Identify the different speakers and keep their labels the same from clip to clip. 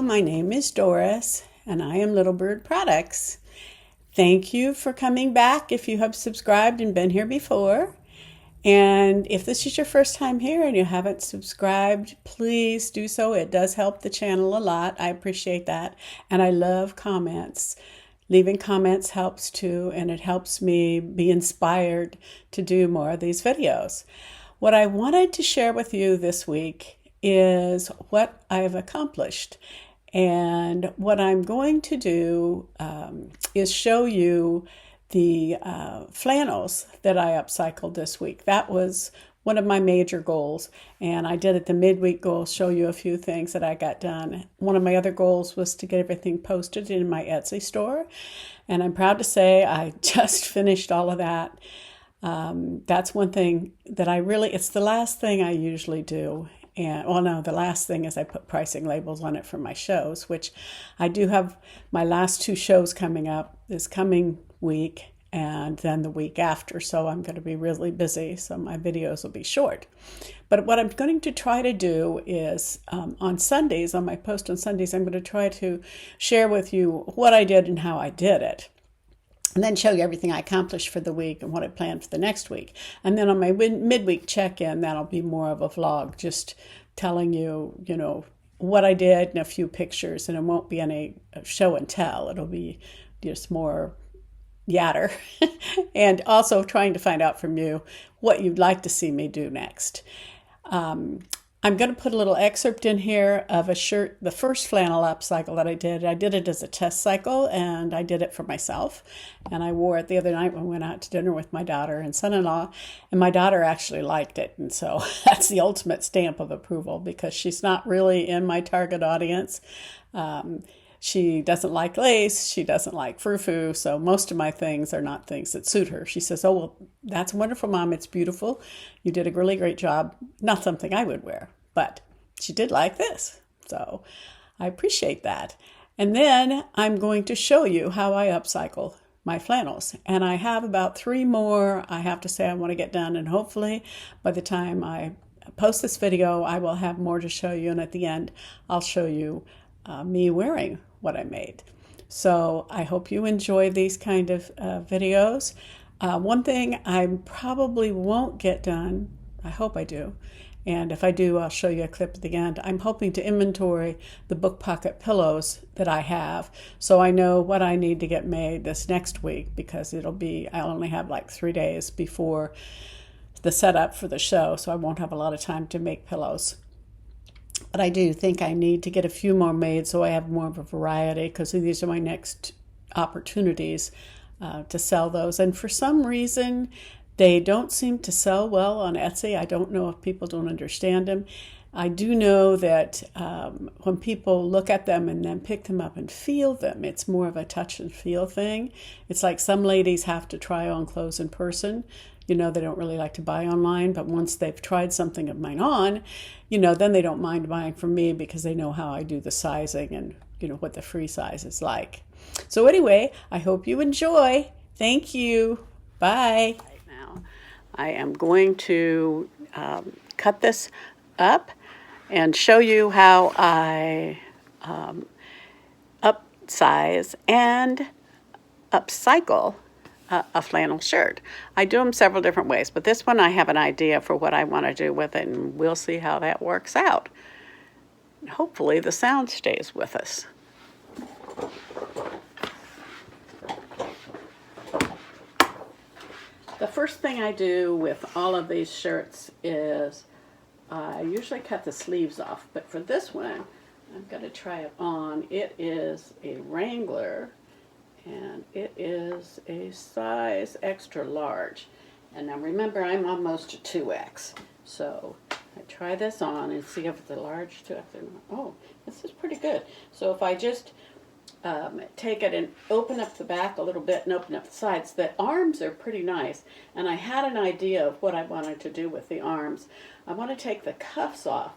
Speaker 1: my name is Doris and I am Little Bird Products. Thank you for coming back if you have subscribed and been here before. And if this is your first time here and you haven't subscribed, please do so. It does help the channel a lot. I appreciate that. And I love comments. Leaving comments helps too, and it helps me be inspired to do more of these videos. What I wanted to share with you this week is what I've accomplished. And what I'm going to do is show you the flannels that I upcycled this week. That was one of my major goals, and I did at the midweek goal show you a few things that I got done. One of my other goals was to get everything posted in my Etsy store, and I'm proud to say I just finished all of that. That's one thing that it's the last thing I usually do. And the last thing is I put pricing labels on it for my shows, which I do have. My last two shows coming up this coming week and then the week after, so I'm going to be really busy, so my videos will be short. But what I'm going to try to do is on Sundays, on my post on Sundays, I'm going to try to share with you what I did and how I did it. And then show you everything I accomplished for the week and what I planned for the next week. And then on my midweek check-in, that'll be more of a vlog, just telling you, what I did and a few pictures. And it won't be any show and tell. It'll be just more yatter. And also trying to find out from you what you'd like to see me do next. I'm going to put a little excerpt in here of a shirt, the first flannel upcycle that I did. I did it as a test cycle, and I did it for myself. And I wore it the other night when we went out to dinner with my daughter and son-in-law, and my daughter actually liked it. And so that's the ultimate stamp of approval, because she's not really in my target audience. She doesn't like lace, she doesn't like frou-frou, so most of my things are not things that suit her. She says, "Oh, well, that's wonderful, Mom, it's beautiful. You did a really great job." Not something I would wear, but she did like this, so I appreciate that. And then I'm going to show you how I upcycle my flannels. And I have about 3 more I have to say I want to get done, and hopefully by the time I post this video, I will have more to show you, and at the end, I'll show you me wearing what I made. So I hope you enjoy these kind of videos. One thing I probably won't get done, I hope I do, and if I do, I'll show you a clip at the end. I'm hoping to inventory the book pocket pillows that I have, so I know what I need to get made this next week, because I'll only have like 3 days before the setup for the show, so I won't have a lot of time to make pillows. But I do think I need to get a few more made so I have more of a variety, because these are my next opportunities to sell those. And for some reason, they don't seem to sell well on Etsy. I don't know if people don't understand them. I do know that when people look at them and then pick them up and feel them, it's more of a touch and feel thing. It's like some ladies have to try on clothes in person. They don't really like to buy online, but once they've tried something of mine on, then they don't mind buying from me, because they know how I do the sizing and, what the free size is like. So anyway, I hope you enjoy. Thank you. Bye. Right now, I am going to cut this up and show you how I upsize and upcycle a flannel shirt. I do them several different ways, but this one I have an idea for what I want to do with it, and we'll see how that works out. Hopefully the sound stays with us. The first thing I do with all of these shirts is I usually cut the sleeves off, but for this one I'm going to try it on. It is a Wrangler, and it is a size extra large. And now remember, I'm almost a 2X. So I try this on and see if it's a large 2X or not. Oh, this is pretty good. So if I just take it and open up the back a little bit and open up the sides, the arms are pretty nice. And I had an idea of what I wanted to do with the arms. I want to take the cuffs off.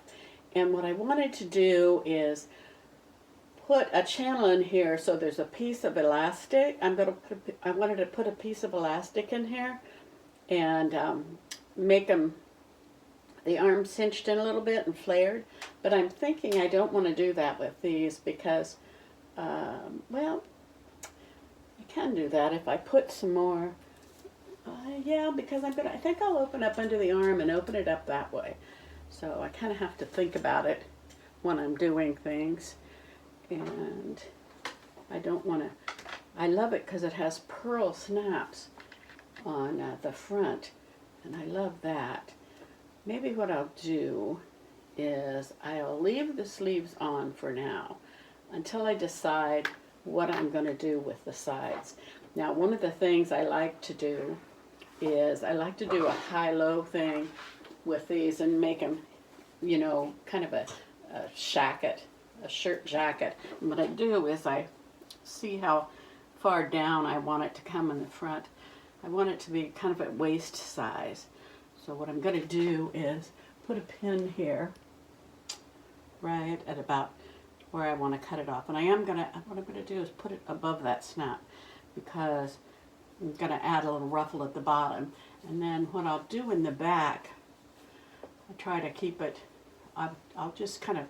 Speaker 1: And what I wanted to do is put a channel in here so there's a piece of elastic. I wanted to put a piece of elastic in here and make them the arm cinched in a little bit and flared, but I'm thinking I don't want to do that with these because, well, I can do that if I put some more. Yeah, because I think I'll open up under the arm and open it up that way. So I kind of have to think about it when I'm doing things. And I don't want to, I love it because it has pearl snaps on the front. And I love that. Maybe what I'll do is I'll leave the sleeves on for now until I decide what I'm going to do with the sides. Now, one of the things I like to do is I like to do a high-low thing with these and make them, you know, kind of a shacket, a shirt jacket. And what I do is I see how far down I want it to come in the front. I want it to be kind of at waist size. So what I'm going to do is put a pin here, right at about where I want to cut it off. And what I'm going to do is put it above that snap because I'm going to add a little ruffle at the bottom. And then what I'll do in the back, I try to keep it, I'll just kind of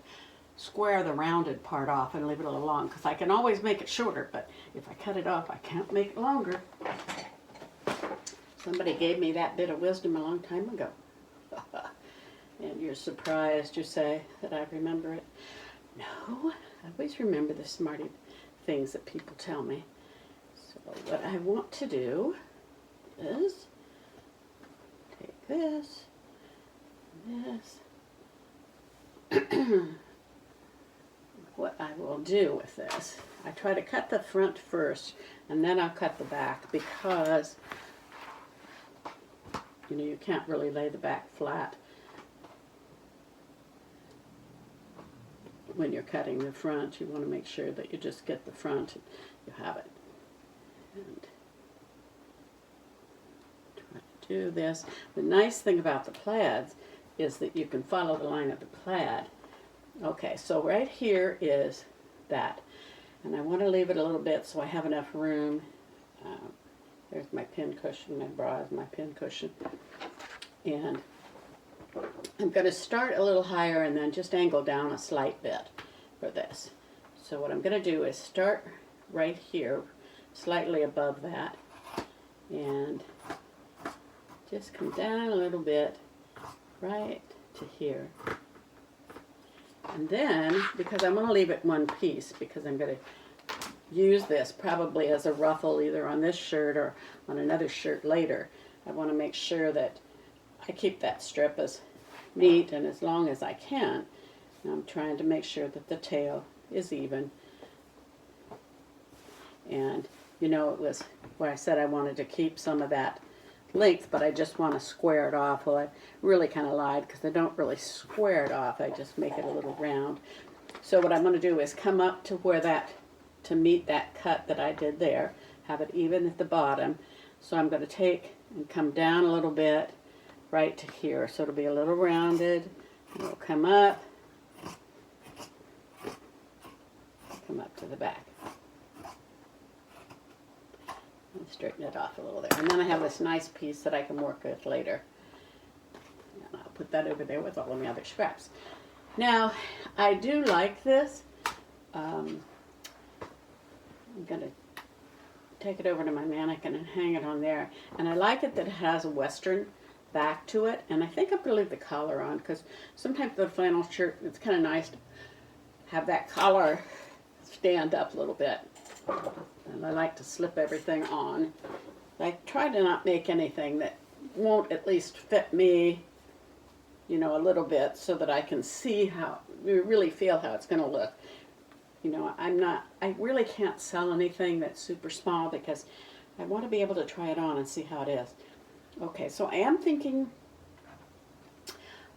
Speaker 1: square the rounded part off and leave it a little long because I can always make it shorter, but if I cut it off, I can't make it longer. Somebody gave me that bit of wisdom a long time ago. And you're surprised, you say, that I remember it. No, I always remember the smarty things that people tell me. So what I want to do is take this, what I will do with this, I try to cut the front first and then I'll cut the back because, you know, you can't really lay the back flat when you're cutting the front. You want to make sure that you just get the front and you have it. And try to do this. The nice thing about the plaids is that you can follow the line of the plaid. Okay, so right here is that. And I want to leave it a little bit so I have enough room. There's my pin cushion, my bra is my pin cushion. And I'm going to start a little higher and then just angle down a slight bit for this. So what I'm going to do is start right here, slightly above that, and just come down a little bit right to here. And then, because I want to leave it one piece, because I'm going to use this probably as a ruffle either on this shirt or on another shirt later, I want to make sure that I keep that strip as neat and as long as I can. And I'm trying to make sure that the tail is even. And you know, it was where I said I wanted to keep some of that length, but I just want to square it off. Well, I really kind of lied because I don't really square it off. I just make it a little round. So what I'm going to do is come up to where that, to meet that cut that I did there, have it even at the bottom. So I'm going to take and come down a little bit right to here. So it'll be a little rounded. And it'll come up to the back. And straighten it off a little there. And then I have this nice piece that I can work with later. And I'll put that over there with all of my other scraps. Now, I do like this. I'm going to take it over to my mannequin and hang it on there. And I like it that it has a western back to it. And I think I'm going to leave the collar on because sometimes the flannel shirt, it's kind of nice to have that collar stand up a little bit. And I like to slip everything on. I try to not make anything that won't at least fit me, you know, a little bit so that I can see how, really feel how it's going to look. You know, I really can't sell anything that's super small because I want to be able to try it on and see how it is. Okay, so I am thinking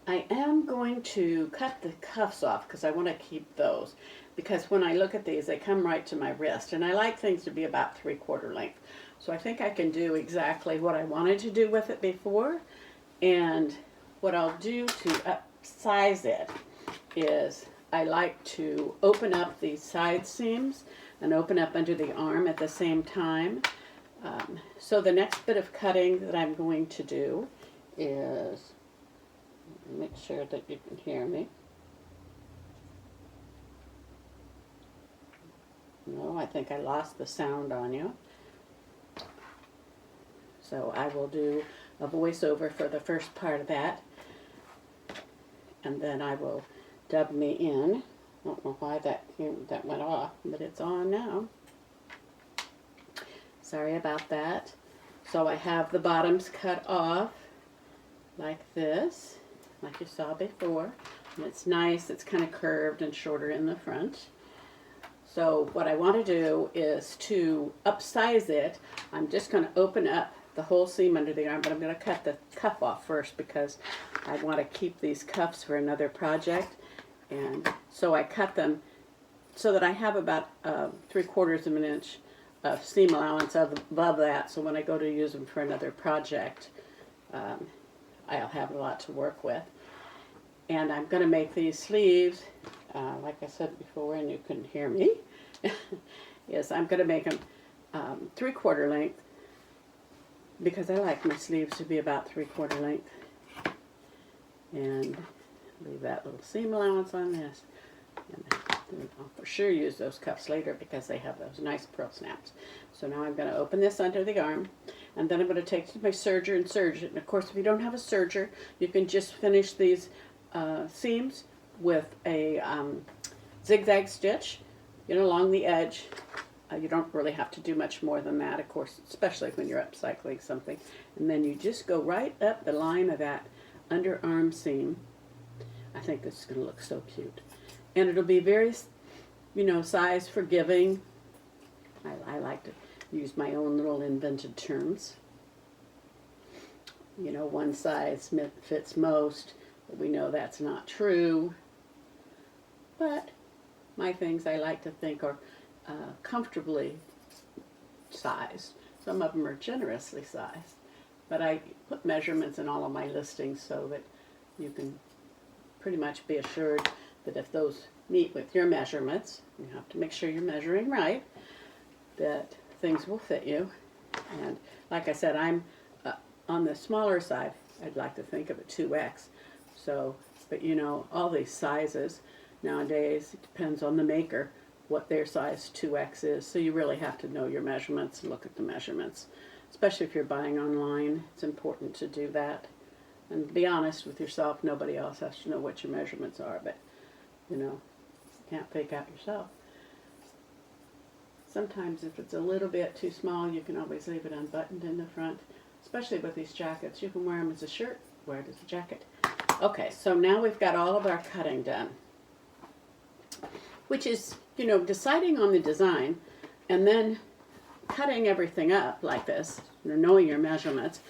Speaker 1: I am going to cut the cuffs off because I want to keep those. Because when I look at these, they come right to my wrist. And I like things to be about 3/4 length. So I think I can do exactly what I wanted to do with it before. And what I'll do to upsize it is I like to open up the side seams and open up under the arm at the same time. So the next bit of cutting that I'm going to do is, Make sure that you can hear me. No, I think I lost the sound on you. So I will do a voiceover for the first part of that. And then I will dub me in. I don't know why that went off, but it's on now. Sorry about that. So I have the bottoms cut off like this, like you saw before. And it's nice, it's kind of curved and shorter in the front. So what I want to do is to upsize it. I'm just going to open up the whole seam under the arm, but I'm going to cut the cuff off first because I want to keep these cuffs for another project. And so I cut them so that I have about 3/4 of an inch of seam allowance above that. So when I go to use them for another project, I'll have a lot to work with. And I'm going to make these sleeves, like I said before, and you couldn't hear me. Yes, I'm going to make them 3/4 length because I like my sleeves to be about 3/4 length. And leave that little seam allowance on this. And I'll for sure use those cuffs later because they have those nice pearl snaps. So now I'm going to open this under the arm, and then I'm going to take my serger and serge it. And of course, if you don't have a serger, you can just finish these seams with a zigzag stitch, along the edge. You don't really have to do much more than that, of course, especially when you're upcycling something. And then you just go right up the line of that underarm seam. I think this is going to look so cute. And it'll be very, size forgiving. I like to use my own little invented terms. One size fits most, but we know that's not true. But my things I like to think are comfortably sized. Some of them are generously sized. But I put measurements in all of my listings so that you can pretty much be assured that if those meet with your measurements, you have to make sure you're measuring right, that things will fit you. And like I said, I'm on the smaller side. I'd like to think of a 2X. So, but all these sizes nowadays, it depends on the maker what their size 2X is. So you really have to know your measurements and look at the measurements. Especially if you're buying online, it's important to do that. And be honest with yourself, nobody else has to know what your measurements are, but you can't fake out yourself. Sometimes if it's a little bit too small, you can always leave it unbuttoned in the front, especially with these jackets. You can wear them as a shirt, wear it as a jacket. Okay, so now we've got all of our cutting done, which is, deciding on the design and then cutting everything up like this, knowing your measurements,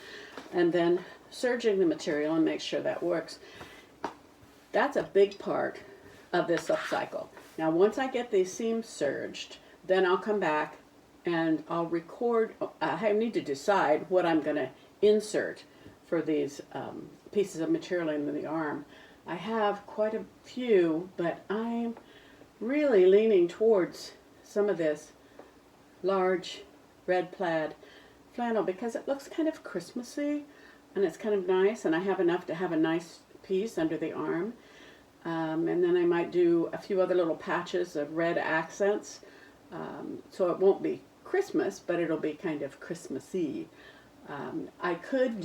Speaker 1: and then serging the material and make sure that works. That's a big part of this upcycle. Now once I get these seams serged, then I'll come back and I'll record. I need to decide what I'm going to insert for these pieces of material in the arm. I have quite a few, but I'm really leaning towards some of this large red plaid flannel because it looks kind of Christmassy and it's kind of nice, and I have enough to have a nice piece under the arm. And then I might do a few other little patches of red accents, so it won't be Christmas, but it'll be kind of Christmassy. I could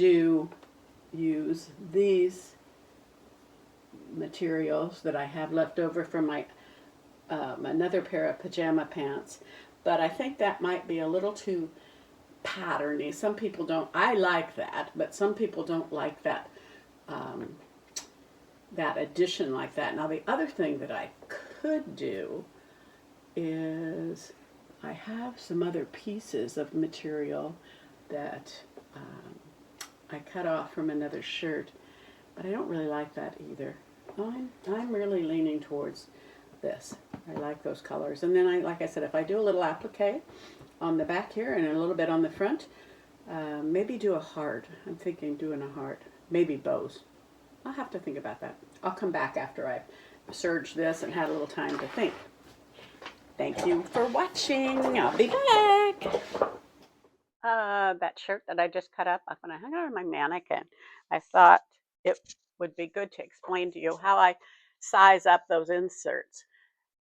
Speaker 1: use these materials that I have left over from my another pair of pajama pants, but I think that might be a little too patterny. Some people don't. I like that, but some people don't like that that addition like that. Now the other thing that I could do is I have some other pieces of material that I cut off from another shirt, but I don't really like that either. I'm really leaning towards this. I like those colors. And then like I said, if I do a little applique on the back here and a little bit on the front, maybe do a heart. I'm thinking doing a heart, maybe bows. I'll have to think about that. I'll come back after I've serged this and had a little time to think. Thank you for watching. I'll be back. That shirt that I just cut up, I'm going to hang it on my mannequin. I thought it would be good to explain to you how I size up those inserts,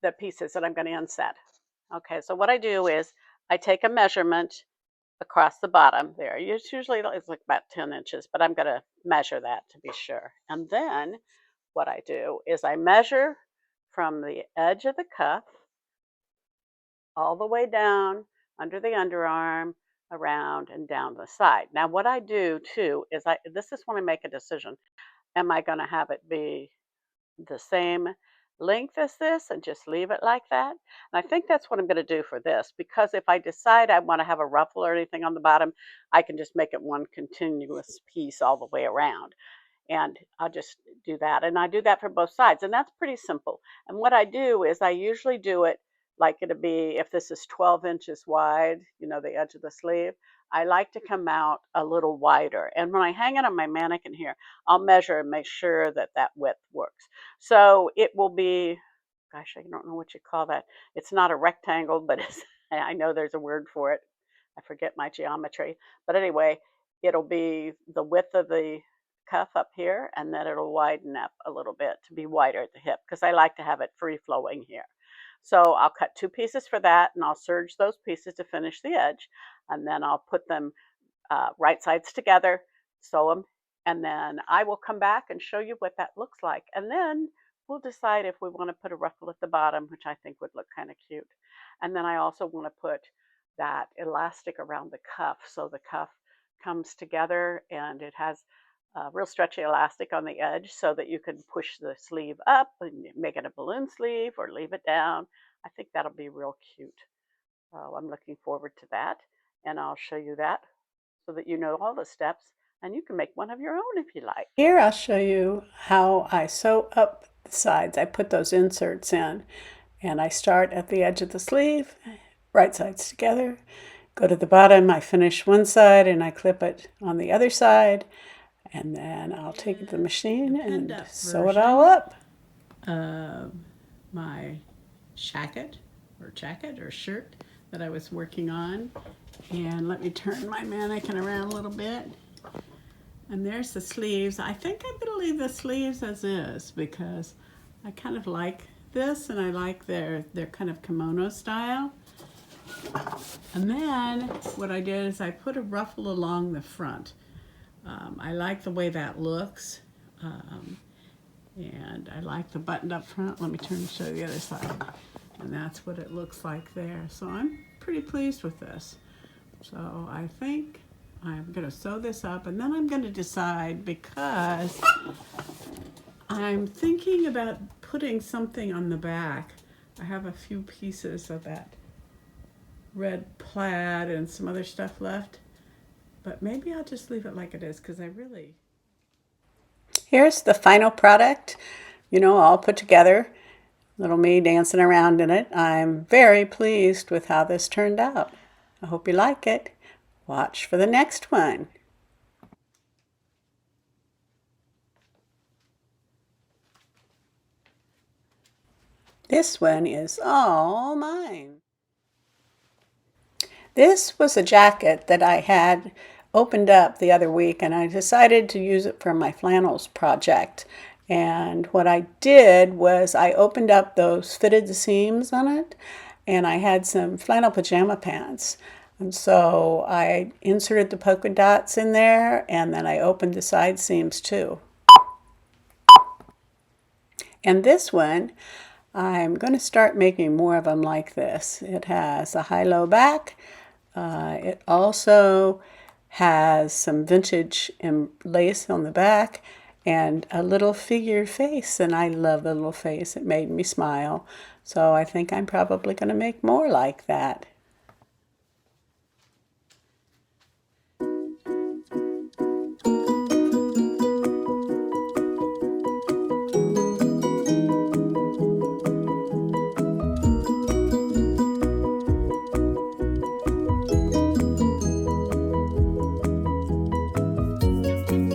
Speaker 1: the pieces that I'm going to inset. Okay, so what I do is I take a measurement across the bottom there. Usually it's like about 10 inches, but I'm going to measure that to be sure. And then what I do is I measure from the edge of the cuff all the way down under the underarm, around and down the side. Now what I do too is this is when I make a decision. Am I going to have it be the same length as this and just leave it like that? And I think that's what I'm going to do for this, because if I decide I want to have a ruffle or anything on the bottom, I can just make it one continuous piece all the way around. And I'll just do that. And I do that for both sides. And that's pretty simple. And what I do is I usually do it like it'll be, if this is 12 inches wide, the edge of the sleeve, I like to come out a little wider. And when I hang it on my mannequin here, I'll measure and make sure that that width works. So it will be, gosh, I don't know what you call that. It's not a rectangle, but I know there's a word for it. I forget my geometry. But anyway, it'll be the width of the cuff up here, and then it'll widen up a little bit to be wider at the hip, because I like to have it free flowing here. So I'll cut 2 pieces for that, and I'll serge those pieces to finish the edge, and then I'll put them right sides together, sew them, and then I will come back and show you what that looks like. And then we'll decide if we want to put a ruffle at the bottom, which I think would look kind of cute. And then I also want to put that elastic around the cuff, so the cuff comes together and it has real stretchy elastic on the edge, so that you can push the sleeve up and make it a balloon sleeve or leave it down. I think that'll be real cute. I'm looking forward to that, and I'll show you that so that you know all the steps, and you can make one of your own if you like. Here I'll show you how I sew up the sides. I put those inserts in, and I start at the edge of the sleeve, right sides together, go to the bottom, I finish one side and I clip it on the other side. And then I'll take it to the machine and sew it all up. My jacket or shirt that I was working on. And let me turn my mannequin around a little bit. And there's the sleeves. I think I'm going to leave the sleeves as is, because I kind of like this, and I like their kind of kimono style. And then what I did is I put a ruffle along the front. I like the way that looks, and I like the button up front. Let me turn and show you the other side, and that's what it looks like there. So I'm pretty pleased with this. So I think I'm going to sew this up, and then I'm going to decide, because I'm thinking about putting something on the back. I have a few pieces of that red plaid and some other stuff left. But maybe I'll just leave it like it is, because Here's the final product, all put together. Little me dancing around in it. I'm very pleased with how this turned out. I hope you like it. Watch for the next one. This one is all mine. This was a jacket that I had opened up the other week, and I decided to use it for my flannels project. And what I did was I opened up those fitted seams on it, and I had some flannel pajama pants. And so I inserted the polka dots in there, and then I opened the side seams too. And this one, I'm going to start making more of them like this. It has a high-low back. It also has some vintage lace on the back and a little figure face, and I love the little face. It made me smile. So I think I'm probably going to make more like that.